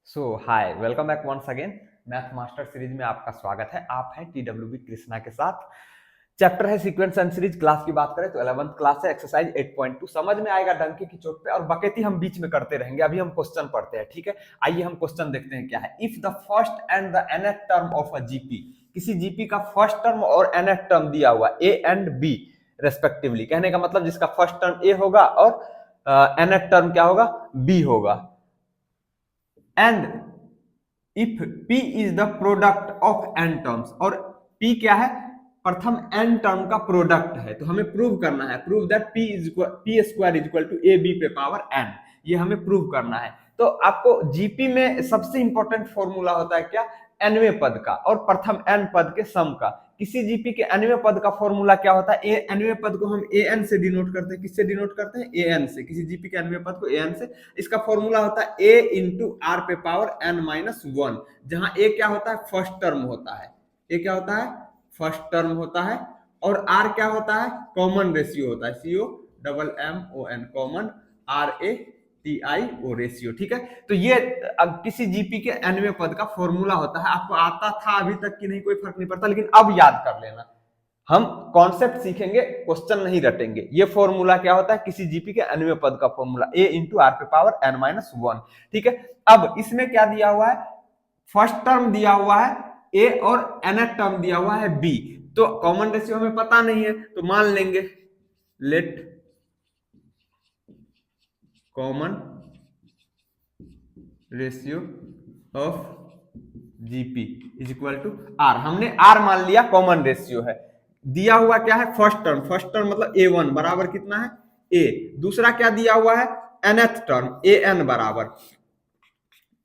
सो hi welcome back once again. Math master series में आपका स्वागत है। आप हैं TWB कृष्णा के साथ। चैप्टर है सीक्वेंस एंड सीरीज। क्लास की बात करें तो 11th क्लास है, एक्सरसाइज 8.2 समझ में आएगा डंके की चोट पे, और बकेती हम बीच में करते रहेंगे। अभी हम क्वेश्चन पढ़ते हैं, ठीक है। आइए हम क्वेश्चन देखते हैं क्या है। If the first and the nth term of a GP, किसी जीपी का फर्स्ट टर्म और nth टर्म दिया हुआ ए एंड बी रेस्पेक्टिवली, कहने का मतलब जिसका फर्स्ट टर्म ए होगा और nth टर्म क्या होगा, बी होगा। And if P is the product of n terms, और P क्या है, प्रथम n टर्म का प्रोडक्ट है, तो हमें प्रूव करना है। Prove that P square is equal to AB पे पावर n, ये हमें प्रूव करना है। तो आपको जीपी में सबसे इंपॉर्टेंट फॉर्मूला होता है क्या, nवें पद का और प्रथम n पद के सम का। किसी जीपी के nवें पद का फॉर्मूला क्या होता है, nवें पद को हम an से डिनोट करते हैं। किससे डिनोट करते हैं, an से। किसी जीपी के nवें पद को an से। इसका फॉर्मूला होता है a इंटू आर पे पावर n माइनस वन, जहां a क्या होता है, फर्स्ट टर्म होता है। a क्या होता है, फर्स्ट टर्म होता है, और r क्या होता है, कॉमन रेशियो होता है। COMMON, कॉमन RATIO रेशियो, ठीक है। तो ये अब किसी जीपी के nवें पद का फॉर्मूला होता है। आपको आता था अभी तक कि नहीं, कोई फर्क नहीं पड़ता, लेकिन अब याद कर लेना। हम कॉन्सेप्ट सीखेंगे, क्वेश्चन नहीं रटेंगे। ये फॉर्मूला क्या होता है, किसी जीपी के nवें पद का फॉर्मूला a इंटू आर पे पावर n माइनस वन, ठीक है। अब इसमें क्या दिया हुआ है, फर्स्ट टर्म दिया हुआ है a और nth टर्म दिया हुआ है b। तो कॉमन रेशियो हमें पता नहीं है, तो मान लेंगे let common ratio of GP is equal to R. हमने आर मान लिया, कॉमन रेशियो है। दिया हुआ क्या है, फर्स्ट टर्म। फर्स्ट टर्म मतलब a1 बराबर कितना है, a। दूसरा क्या दिया हुआ है, nth टर्म an बराबर,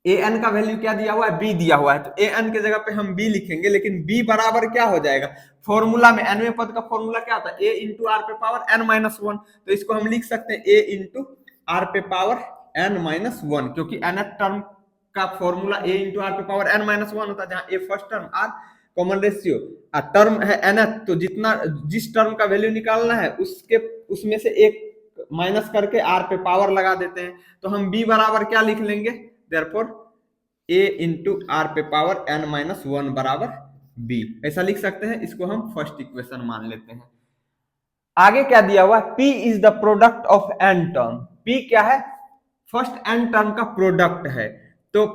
an का वैल्यू क्या दिया हुआ है, b दिया हुआ है। तो an के जगह पे हम b लिखेंगे, लेकिन b बराबर क्या हो जाएगा, फॉर्मूला में nवें पद का फॉर्मूला क्या होता है, a इंटू आर पे पावर n माइनस वन। तो इसको हम लिख सकते हैं a इंटू आर पे पावर n माइनस वन, क्योंकि nth टर्म का फॉर्मूला a इंटू आर पे पावर n माइनस वन होता है, जहां a first term, r common ratio, term है nth। तो जितना जिस टर्म का वैल्यू निकालना है उसके उसमें से एक माइनस करके r पे पावर लगा देते हैं। तो हम b बराबर क्या लिख लेंगे, देयरफॉर a इंटू आर पे पावर n माइनस वन बराबर b, ऐसा लिख सकते हैं। इसको हम फर्स्ट इक्वेशन मान लेते हैं। आगे क्या दिया हुआ है, P is the product of n term. P क्या है, फर्स्ट n टर्म का प्रोडक्ट है। तो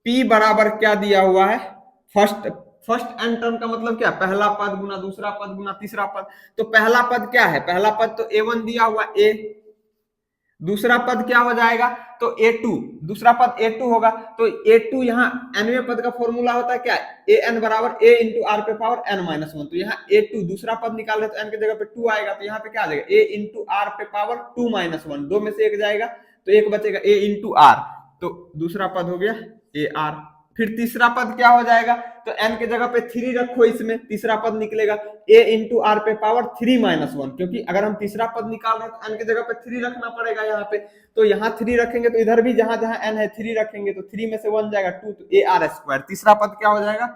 P बराबर क्या दिया हुआ है, फर्स्ट फर्स्ट n टर्म का मतलब क्या, पहला पद गुना दूसरा पद गुना तीसरा पद। तो पहला पद क्या है, पहला पद तो a1 दिया हुआ a, दूसरा पद क्या हो जाएगा, तो a2, दूसरा पद a2 होगा। तो a2 यहाँ nवें पद का फॉर्मूला होता है क्या, an बराबर a इंटू आर पे पावर n माइनस वन। तो यहाँ a2 दूसरा पद निकाल रहे तो n की जगह पे 2 आएगा, तो यहाँ पे क्या आ जाएगा, a इंटू आर पे पावर 2 माइनस वन। दो में से एक जाएगा तो एक बचेगा, a इंटू आर, तो दूसरा पद हो गया ए आर। फिर तीसरा पद क्या हो जाएगा, तो n के जगह पे 3 रखो, इसमें तीसरा पद निकलेगा a इंटू आर पे पावर 3 माइनस वन, क्योंकि अगर हम तीसरा पद निकाल रहे हैं तो n की जगह पे 3 रखना पड़ेगा यहाँ पे। तो यहाँ 3 रखेंगे तो इधर भी जहां जहां n है 3 रखेंगे, तो 3 में से 1 जाएगा 2, तो ए आर स्क्वायर। तीसरा पद क्या हो जाएगा,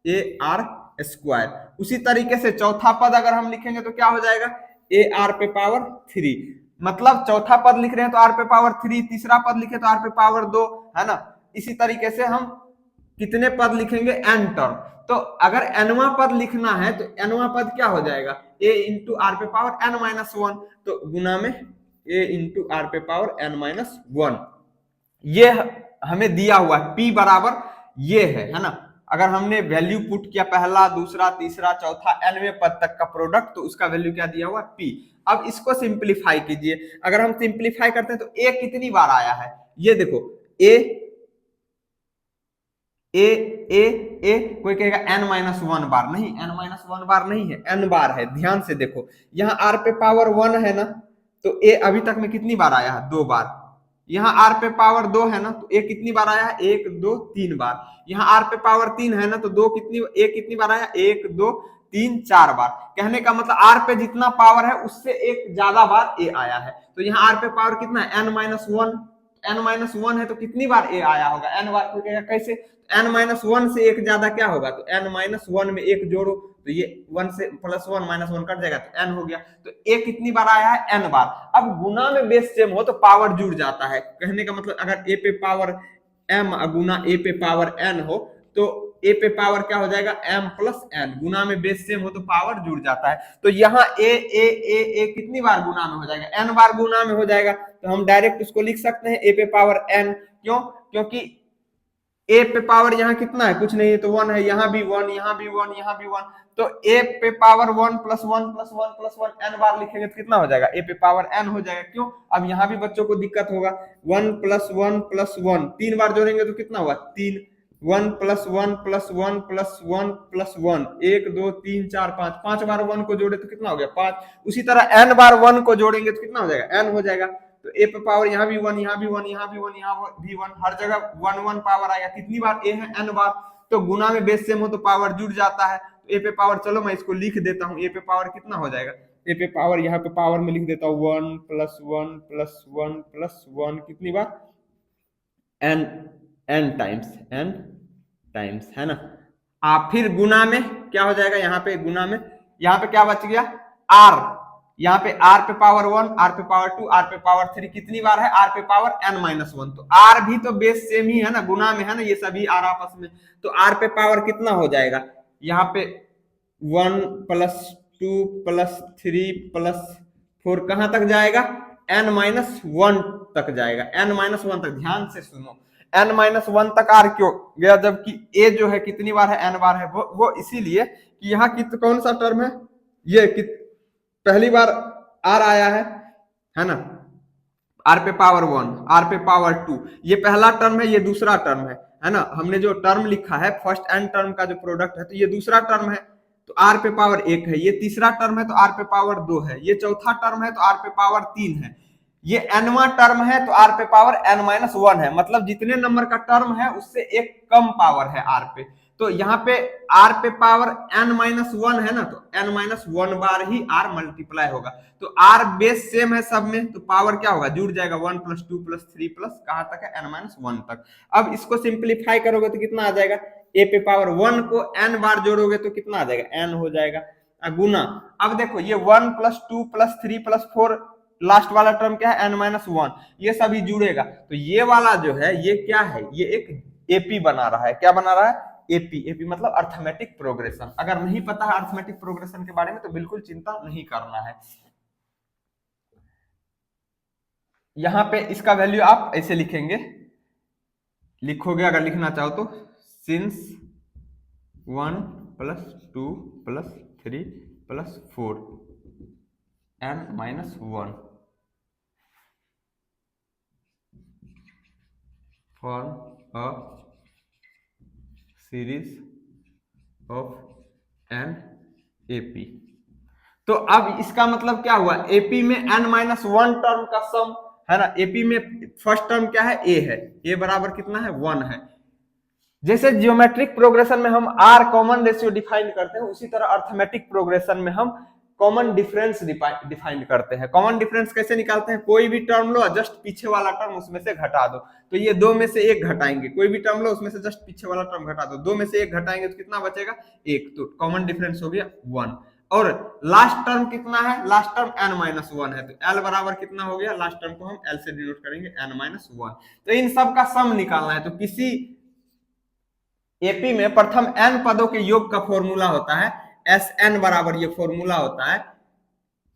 ए आर स्क्वायर। उसी तरीके से चौथा पद अगर हम लिखेंगे तो क्या हो जाएगा, ए आर पे पावर 3। मतलब चौथा पद लिख रहे हैं तो आर पे पावर 3, तीसरा पद लिखे तो आर पे पावर 2, है ना। इसी तरीके से हम कितने पद लिखेंगे, n टर्म। तो अगर nवां पद लिखना है तो nवां पद क्या हो जाएगा, a इंटू आर पे पावर n माइनस वन, तो गुना में a इंटू आर पे पावर n माइनस वन। ये हमें दिया हुआ है, p बराबर ये है ना। अगर हमने वैल्यू पुट किया पहला दूसरा तीसरा चौथा nवें पद तक का प्रोडक्ट, तो उसका वैल्यू क्या दिया हुआ, p। अब इसको सिंप्लीफाई कीजिए। अगर हम सिंप्लीफाई करते हैं तो a कितनी बार आया है, ये देखो, a ए ए ए, कोई कहेगा n माइनस वन बार, नहीं, n माइनस वन बार नहीं है, n बार है। ध्यान से देखो, यहाँ r पे पावर 1 है ना, तो a अभी तक में कितनी बार आया है, 2 बार। यहाँ r पे पावर 2 है ना, तो a कितनी बार आया है, 1 2 3 बार। यहाँ r पे पावर 3 है ना, तो a कितनी बार आया, 1 2 3 4 बार। कहने का मतलब r पे जितना पावर है उससे एक ज्यादा बार a आया है। तो यहाँ r पे पावर कितना है, n minus one, n minus one है तो कितनी बार a आया होगा, n बार। कोई कैसे, n माइनस वन से एक ज्यादा क्या होगा, तो n माइनस वन में एक जोड़ो, तो ये 1 से प्लस 1 माइनस 1 कट जाएगा, तो n हो गया। तो a कितनी बार आया है, n बार। अब गुना में बेस सेम हो तो पावर जुड़ जाता है। कहने का मतलब अगर a पे पावर m गुना a पे पावर n हो तो a पे पावर क्या हो जाएगा m प्लस n, गुना में बेस सेम हो तो पावर जुड़ जाता है। तो यहाँ a कितनी बार गुना में हो जाएगा, n बार गुना में हो जाएगा। तो हम डायरेक्ट उसको लिख सकते हैं a पे पावर n, क्यों, क्योंकि a पे पावर यहाँ कितना है, कुछ नहीं है तो 1 है, यहाँ भी 1, यहाँ भी 1, यहाँ भी 1, तो a पे power 1 plus 1 plus 1 plus 1 n बार लिखेंगे तो कितना हो जाएगा, a पे पावर n हो जाएगा। क्यों, अब यहाँ भी बच्चों को दिक्कत होगा, 1 प्लस 1 प्लस 1 3 बार जोड़ेंगे तो कितना हुआ 3, 1 प्लस 1 प्लस 1 प्लस 1 प्लस 1, 1 2 3 4 5, 5 बार 1 को जोड़े तो कितना हो गया 5। उसी तरह n बार 1 को जोड़ेंगे तो कितना हो जाएगा n हो जाएगा। तो a पे पावर यहाँ भी 1, यहाँ भी 1, यहाँ भी 1, यहाँ भी 1, हर जगह 1 1 पावर आएगा। कितनी बार a है n बार, तो गुना में बेस सेम हो तो पावर जुड़ जाता है। तो a पे पावर, चलो मैं इसको लिख देता हूँ, a पे पावर कितना हो जाएगा, a पे पावर यहाँ पे पावर में लिख देता हूँ 1 प्लस 1 प्लस 1 प्लस 1, कितनी बार n टाइम्स है ना। आप फिर गुना में क्या हो जाएगा, यहाँ पे गुना में यहाँ पे क्या बच गया r, यहाँ पे r पे पावर 1, r पे पावर 2, r पे पावर 3, कितनी बार है r पे पावर n-1, तो r भी तो बेस सेम ही है ना, गुना में है ना, ये सभी r आपस में, तो r पे पावर कितना हो जाएगा, यहाँ पे 1 प्लस 2 प्लस 3 प्लस 4 कहां तक जाएगा n-1 तक जाएगा, n-1 तक। ध्यान से सुनो, n-1 तक r क्यों गया, जबकि a जो है कितनी बार है n बार है, वो इसीलिए कि यहाँ कौन सा टर्म है, ये पहली बार r आया है ना, r पे पावर 1, r पे पावर 2, ये पहला टर्म है, ये दूसरा टर्म है ना। हमने जो टर्म लिखा है फर्स्ट एन टर्म का जो प्रोडक्ट है, तो ये दूसरा टर्म है तो r पे पावर 1 है, ये तीसरा टर्म है तो r पे पावर 2 है, ये चौथा टर्म है तो r पे पावर 3 है, ये nवां टर्म है तो r पे पावर n-1 है, मतलब जितने नंबर का टर्म है उससे एक कम पावर है r पे। तो यहाँ पे r पे पावर n-1 है ना, तो n-1 बार ही r मल्टीप्लाई होगा, तो r बेस सेम है सब में, तो पावर क्या होगा जुड़ जाएगा 1 प्लस 2 प्लस 3 प्लस कहां तक है n-1 तक। अब इसको सिंप्लीफाई करोगे तो कितना आ जाएगा, a पे पावर 1 को n बार जोड़ोगे तो कितना आ जाएगा n हो जाएगा, गुना। अब देखो ये 1 प्लस 2 प्लस 3 प्लस 4, लास्ट वाला टर्म क्या है n-1, ये सभी जुड़ेगा, तो ये वाला जो है ये क्या है, ये एक एपी बना रहा है, क्या बना रहा है एपी मतलब अर्थमेटिक प्रोग्रेशन। अगर नहीं पता है अर्थमेटिक प्रोग्रेशन के बारे में तो बिल्कुल चिंता नहीं करना है। यहां पे इसका वैल्यू आप ऐसे लिखोगे अगर लिखना चाहो तो, since 1 plus 2 plus 3 plus 4 n-1 form a series of an AP. तो अब इसका मतलब क्या हुआ, एपी में n-1 टर्म का सम है ना, एपी में फर्स्ट टर्म क्या है a है, a बराबर कितना है 1 है। जैसे जियोमेट्रिक प्रोग्रेशन में हम r कॉमन रेशियो डिफाइन करते हैं, उसी तरह अर्थमेटिक प्रोग्रेशन में हम कॉमन डिफरेंस डिफाइन करते हैं। कॉमन डिफरेंस कैसे निकालते हैं, कोई भी टर्म लो, जस्ट पीछे वाला टर्म उसमें से घटा दो, तो ये दो में से एक घटाएंगे, कोई भी टर्म लो उसमें से जस्ट पीछे वाला टर्म घटा दो, दो में से एक घटाएंगे तो कितना बचेगा 1, तो कॉमन डिफरेंस हो गया 1। और लास्ट टर्म कितना है, लास्ट टर्म n-1 है, तो l बराबर कितना हो गया, लास्ट टर्म को हम l से डिनोट करेंगे n-1। तो इन सब का सम निकालना है, तो किसी एपी में प्रथम n पदों के योग का फॉर्मूला होता है Sn बराबर, ये फॉर्मूला होता है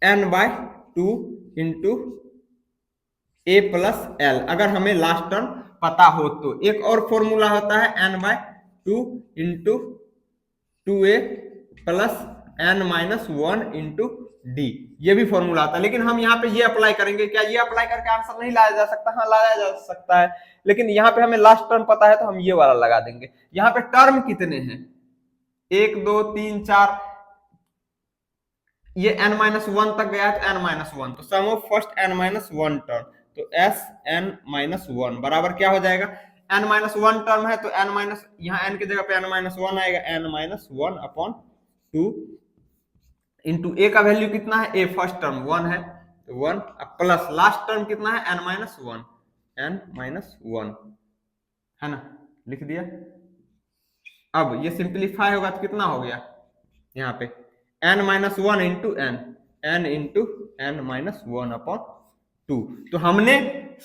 n/2 into a plus l, अगर हमें लास्ट टर्म पता हो तो। एक और फॉर्मूला होता है n/2 into 2a plus n-1 into d, ये भी फॉर्मूला आता है, लेकिन हम यहाँ पे ये अप्लाई करेंगे। क्या ये अप्लाई करके आंसर नहीं लाया जा सकता, हाँ लाया जा सकता है, लेकिन यहाँ पे हमें लास्ट टर्म पता है तो हम ये वाला लगा देंगे। यहाँ पे टर्म कितने हैं, 1 2 3 4, ये n-1 तक गया तो n-1, तो सम ऑफ फर्स्ट n-1 टर्म, तो Sn-1 बराबर क्या हो जाएगा, n-1 टर्म है तो n- यहाँ n की जगह पे n-1 आएगा, n-1 अपॉन 2 इंटू a का वैल्यू कितना है, a फर्स्ट टर्म 1 है तो 1, प्लस लास्ट टर्म कितना है n-1 है ना, लिख दिया। अब ये सिंप्लीफाई होगा तो कितना हो गया, यहाँ पे n-1 into n into n-1 upon 2। तो हमने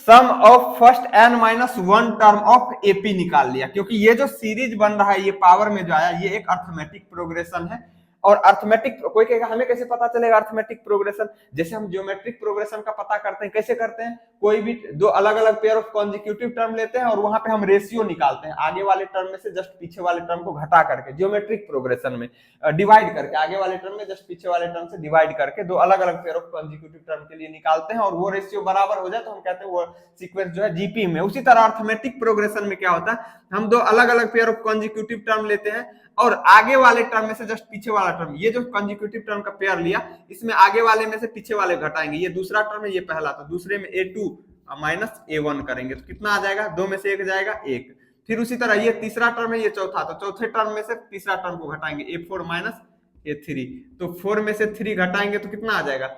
sum of first n minus one term of AP निकाल लिया, क्योंकि ये जो सीरीज बन रहा है ये पावर में जो आया ये एक अर्थमेटिक प्रोग्रेशन है। और अर्थमेटिक, कोई कहेगा हमें कैसे पता चलेगा अर्थमेटिक प्रोग्रेशन? जैसे हम ज्योमेट्रिक प्रोग्रेशन का पता करते हैं, कैसे करते हैं? कोई भी दो अलग अलग पेयर ऑफ कॉन्जिक्यूटिव टर्म लेते हैं और वहां पे हम रेशियो निकालते हैं, आगे वाले टर्म में से जस्ट पीछे वाले टर्म को घटा करके, ज्योमेट्रिक प्रोग्रेशन में डिवाइड करके, आगे वाले टर्म में जस्ट पीछे वाले टर्म से डिवाइड करके दो अलग अलग पेयर ऑफ कॉन्जिक्यूटिव टर्म के लिए निकालते हैं, और वो रेशियो बराबर हो जाए तो हम कहते हैं वो सीक्वेंस जो है जीपी में। उसी तरह अर्थमेटिक प्रोग्रेशन में क्या होता है, हम दो अलग अलग पेयर ऑफ कॉन्जिक्यूटिव टर्म लेते हैं और आगे वाले टर्म में से जस्ट पीछे वाला टर्म, ये जो कॉन्जिक्यूटिव टर्म का पेयर लिया इसमें आगे वाले में से पीछे वाले घटाएंगे, ये दूसरा टर्म है ये पहला, तो दूसरे में a2 माइनस a1 करेंगे तो कितना आ जाएगा, दो में से एक जाएगा एक। फिर उसी तरह ये तीसरा टर्म है ये चौथा, तो चौथे टर्म में से तीसरा टर्म को घटाएंगे a4 माइनस a3, तो 4 में से 3 घटाएंगे तो कितना आ जाएगा,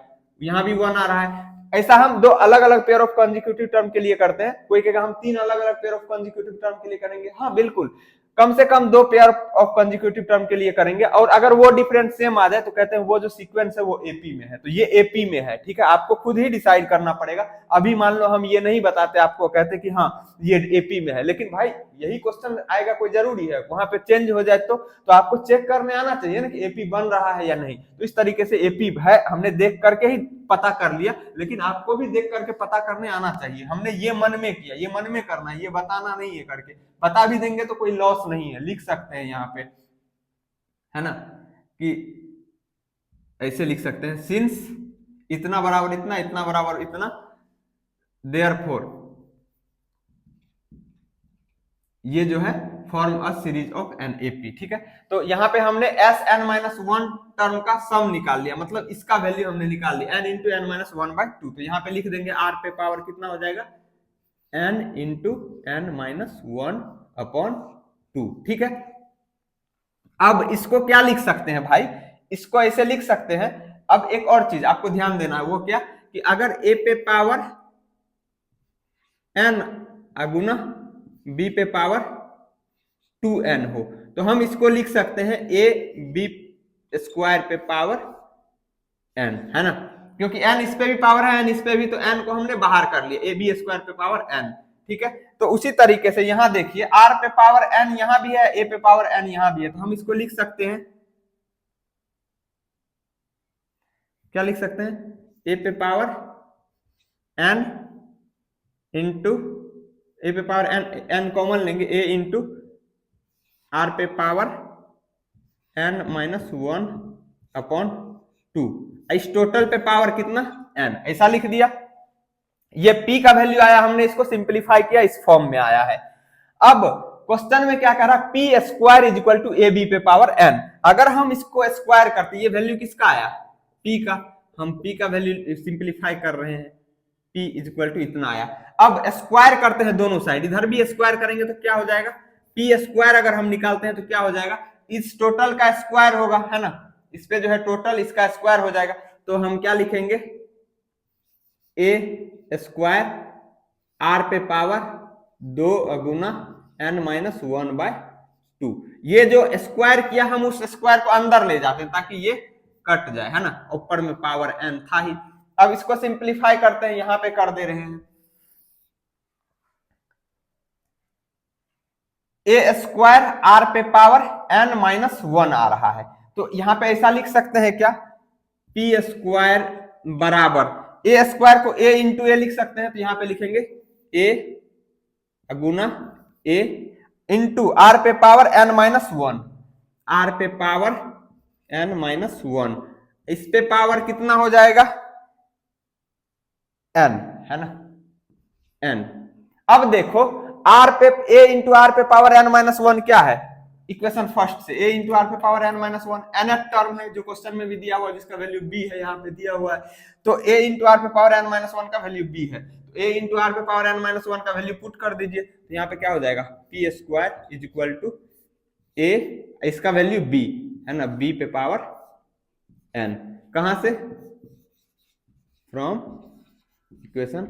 यहाँ भी 1 आ रहा है। ऐसा हम दो अलग अलग पेयर ऑफ कॉन्जिक्यूटिव टर्म के लिए करते हैं। कोई कहेगा हम तीन अलग अलग पेयर ऑफ कॉन्जिक्यूटिव टर्म के लिए करेंगे, हाँ बिल्कुल, कम से कम दो पेयर ऑफ कॉन्जिक्यूटिव टर्म के लिए करेंगे, और अगर वो डिफरेंस सेम आ जाए तो कहते हैं वो जो सीक्वेंस है वो एपी में है, तो ये एपी में है, ठीक है, आपको खुद ही डिसाइड करना पड़ेगा। अभी मान लो हम ये नहीं बताते आपको, कहते कि हाँ ये एपी में है, लेकिन भाई यही क्वेश्चन आएगा, कोई जरूरी है वहां पे चेंज हो जाए तो आपको चेक करने आना चाहिए ना कि एपी बन रहा है या नहीं। तो इस तरीके से एपी है हमने देख करके ही पता कर लिया, लेकिन आपको भी देख करके पता करने आना चाहिए। हमने ये मन में किया, ये मन में करना है, ये बताना नहीं है करके, बता भी देंगे तो कोई लॉस नहीं है, लिख सकते हैं यहाँ पे, है ना, कि ऐसे लिख सकते हैं, सिंस इतना बराबर इतना, इतना बराबर इतना, देयरफॉर ये जो है form a series of an AP, ठीक है। तो यहाँ पे हमने S N minus one term का सम निकाल लिया, मतलब इसका वैल्यू हमने निकाल लिया N into N minus one by two, तो यहाँ पे लिख देंगे आर पे पावर कितना हो जाएगा, N into N minus one upon two, ठीक है। अब इसको क्या लिख सकते हैं भाई, इसको ऐसे लिख सकते हैं। अब एक और चीज आपको ध्यान देना है, वो क्या, कि अगर ए पे पावर एन अगुना बी पे पावर 2n हो तो हम इसको लिख सकते हैं ए बी स्क्वायर पे पावर n, है ना, क्योंकि n इस पे भी पावर है, n इस पे भी, तो n को हमने बाहर कर लिया, ए बी स्क्वायर पे पावर n, ठीक है। तो उसी तरीके से यहां देखिए r पे पावर n यहां भी है, a पे पावर n यहां भी है, तो हम इसको लिख सकते हैं, क्या लिख सकते हैं, a पे पावर n इंटू ए पे पावर n कॉमन लेंगे, a इंटू आर पे power n minus one upon to, इस टोटल पे पावर कितना n, ऐसा लिख दिया। ये p का वैल्यू आया, हमने इसको सिंप्लीफाई किया, इस फॉर्म में आया है। अब क्वेश्चन में क्या कह रहा है, P square is equal to A B पे पावर n, अगर हम इसको स्क्वायर करते, ये वैल्यू किसका आया, p का, हम p का वैल्यू सिंप्लीफाई कर रहे हैं, p इज इक्वल टू इतना आया। अब स्क्वायर करते हैं दोनों साइड, इधर भी स्क्वायर करेंगे तो क्या हो जाएगा, p स्क्वायर अगर हम निकालते हैं तो क्या हो जाएगा, इस टोटल का स्क्वायर होगा, है ना, इस पे जो है टोटल इसका स्क्वायर हो जाएगा, तो हम क्या लिखेंगे, ए स्क्वायर आर पे power 2 Guna n minus one by two, ये जो स्क्वायर किया हम उस स्क्वायर को अंदर ले जाते हैं ताकि ये कट जाए, है ना, ऊपर में पावर n था ही। अब इसको सिंप्लीफाई करते हैं, यहां पे कर दे रहे हैं, ए स्क्वायर आर पे पावर n माइनस वन आ रहा है, तो यहां पे ऐसा लिख सकते हैं क्या, पी स्क्वायर बराबर ए स्क्वायर को ए इंटू ए लिख सकते हैं, तो यहां पे लिखेंगे ए गुना ए इंटू आर पे power n minus one, R पे पावर n माइनस वन, इस पे पावर कितना हो जाएगा n, है ना, n। अब देखो r पे a इंटू आर पे पावर n माइनस वन क्या है, इक्वेशन फर्स्ट से a इंटू आर पे power n minus one nth term है जो क्वेश्चन में भी दिया हुआ है, जिसका वैल्यू b है, यहाँ पे दिया हुआ है, तो a इंटू आर पे पावर n माइनस वन का वैल्यू b है, तो a इंटू आर पे पावर n माइनस वन का वैल्यू पुट कर दीजिए, तो यहाँ पे क्या हो जाएगा, P square is equal to a, इसका वैल्यू b है ना, b पे पावर n, कहां से, from equation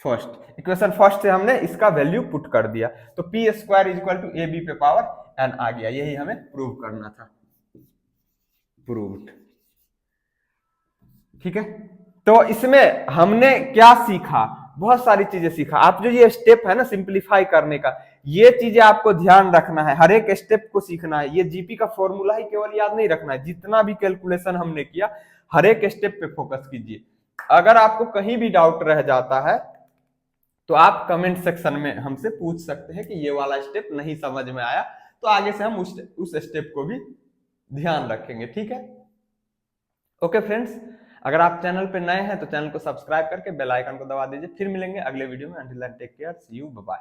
first, equation first से हमने इसका वैल्यू पुट कर दिया, तो P square is equal to A B पे पावर n आ गया, यही हमें प्रूव करना था, प्रूव्ड, ठीक है। तो इसमें हमने क्या सीखा, बहुत सारी चीजें सीखा। आप जो ये स्टेप है ना सिंप्लीफाई करने का, ये चीजें आपको ध्यान रखना है, हर एक स्टेप को सीखना है। ये जीपी का फॉर्मूला ही केवल याद नहीं रखना है, जितना भी कैलकुलेशन हमने किया हर एक स्टेप पे फोकस कीजिए। अगर आपको कहीं भी डाउट रह जाता है तो आप कमेंट सेक्शन में हमसे पूछ सकते हैं कि ये वाला स्टेप नहीं समझ में आया, तो आगे से हम उस स्टेप को भी ध्यान रखेंगे। ठीक है, ओके फ्रेंड्स, अगर आप चैनल पे नए हैं तो चैनल को सब्सक्राइब करके बेल आइकन को दबा दीजिए। फिर मिलेंगे अगले वीडियो में। Until then take care, see you, bye bye.